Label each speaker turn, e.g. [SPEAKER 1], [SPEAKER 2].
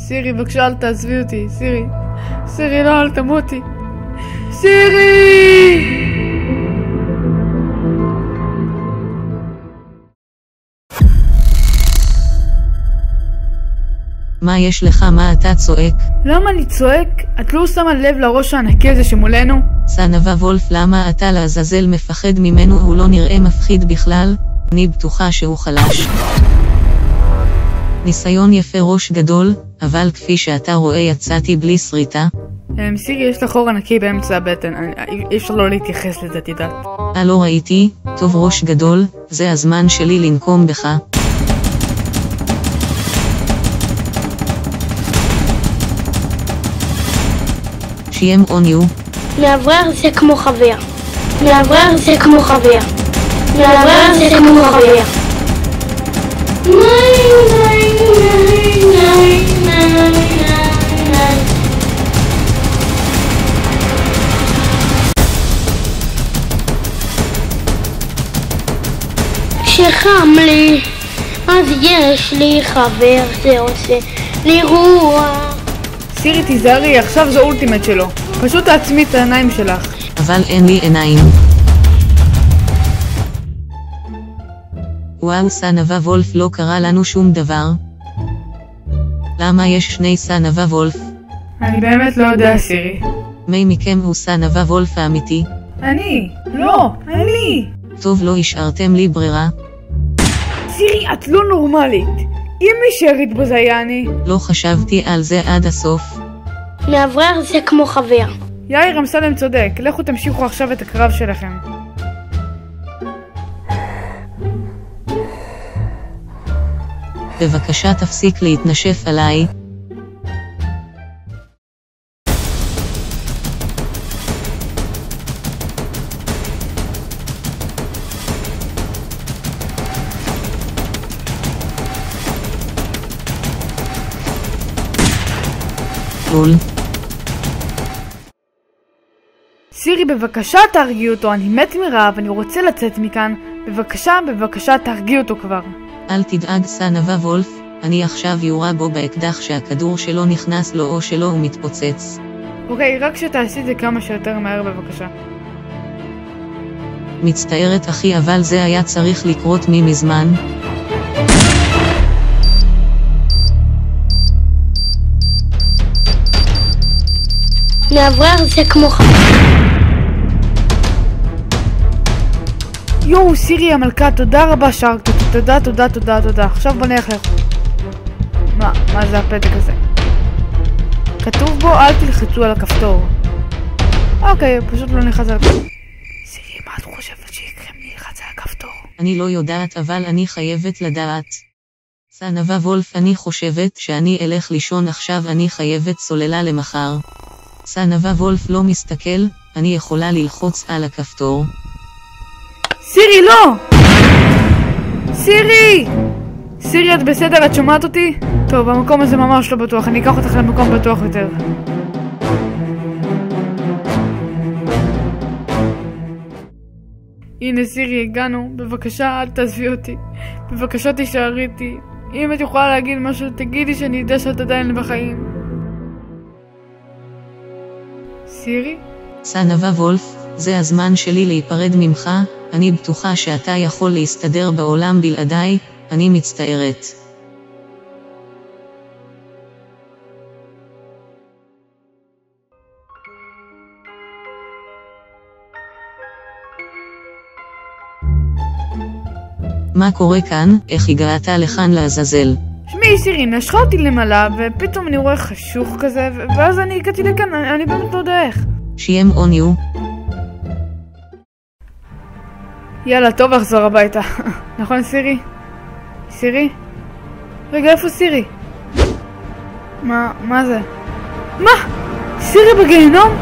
[SPEAKER 1] סירי, בבקשה אל תעזבי אותי, סירי. סירי, לא, אל תמותי. סירי!
[SPEAKER 2] מה יש לך? מה אתה צועק?
[SPEAKER 1] למה אני צועק? את לא שמה לב לראש הענקי הזה שמולנו?
[SPEAKER 2] סנבה וולף, למה אתה לעזאזל מפחד ממנו? הוא לא נראה מפחיד בכלל. אני בטוחה שהוא חלש. ניסיון יפה, ראש גדול, אבל כפי שאתה רואה יצאתי בלי שריטה.
[SPEAKER 1] סירי, יש לך חור ענקי באמצע הבטן, אי אפשר לא להתייחס לזה, תדעת.
[SPEAKER 2] לא ראיתי. טוב, ראש גדול, זה הזמן שלי לנקום בך. שיים אוניו.
[SPEAKER 3] מאוורר זה כמו חבר. מאוורר זה כמו חבר. מאוורר זה כמו חבר. כשחם לי, אז יש לי חבר, זה עושה לי רוח.
[SPEAKER 1] סירי, תיזהרי, עכשיו זו אולטימט שלו. פשוט תעצמי את העיניים שלך.
[SPEAKER 2] אבל אין לי עיניים. וואו, סנבה וולף, לא קרה לנו שום דבר. למה יש שני סנבה וולף?
[SPEAKER 1] אני באמת לא יודע, סירי.
[SPEAKER 2] מי מכם הוא סנבה וולף האמיתי?
[SPEAKER 1] אני! לא! אני!
[SPEAKER 2] טוב, לא השארתם לי ברירה.
[SPEAKER 1] סירי, את לא נורמלית. אם מי שהריד בו זה היה אני.
[SPEAKER 2] לא חשבתי על זה עד הסוף.
[SPEAKER 3] מאוורר זה כמו חבר.
[SPEAKER 1] יאיר אמסלם צודק, לכו תמשיכו עכשיו את הקרב שלכם.
[SPEAKER 2] בבקשה תפסיק להתנשף עליי. לול.
[SPEAKER 1] סירי, בבקשה תרגיעי אותו, אני מת מרעב, אני רוצה לצאת מכאן. בבקשה תרגיעי אותו כבר.
[SPEAKER 2] אל תדאג, סנבה וולף, אני עכשיו יורה בו באקדח שהכדור שלו נכנס לו או שלו הוא מתפוצץ.
[SPEAKER 1] אוקיי, רק שתעשי את זה כמה שיותר מהר בבקשה.
[SPEAKER 2] מצטערת אחי, אבל זה היה צריך לקרות מזמן.
[SPEAKER 3] מאוורר זה כמו חבר.
[SPEAKER 1] יואו, סירי המלכה, תודה רבה שרקת אותי, תודה. עכשיו בוא נלך לך. מה זה הפתק הזה? כתוב בו אל תלחצו על הכפתור. אוקיי, פשוט לא נלחץ על הכפתור. סירי, מה את חושבת שיקרה אם נלחץ על הכפתור?
[SPEAKER 2] אני לא יודעת, אבל אני חייבת לדעת. סנבה וולף, אני חושבת שאני אלך לישון עכשיו, אני חייבת סוללה למחר. סנבה וולף לא מסתכל, אני יכולה ללחוץ על הכפתור.
[SPEAKER 1] סירי, לא! סירי, את בסדר? את שומעת אותי? טוב, המקום הזה ממש לא בטוח, אני אקח אותך למקום בטוח יותר. הנה סירי, הגענו, בבקשה אל תעזבי אותי. בבקשה תישארי איתי. אם את יכולה להגיד משהו, תגידי שאני יודע שאת עדיין בחיים. סירי?
[SPEAKER 2] סנבה וולף, זה הזמן שלי להיפרד ממך, אני בטוחה שאתה יכול להסתדר בעולם בלעדיי, אני מצטערת. מה קורה כאן? איך הגעת לכאן לעזאזל?
[SPEAKER 1] שמי סירי, נשכה אותי למעלה, ופתאום אני רואה חשוך כזה, ואז אני הגעתי לכאן, אני באמת לא יודע איך.
[SPEAKER 2] שיים אוניו.
[SPEAKER 1] יאללה, טוב לחזור הביתה. נכון סירי? סירי? רגע, איפה סירי? מה זה? מה? סירי בגיהנום?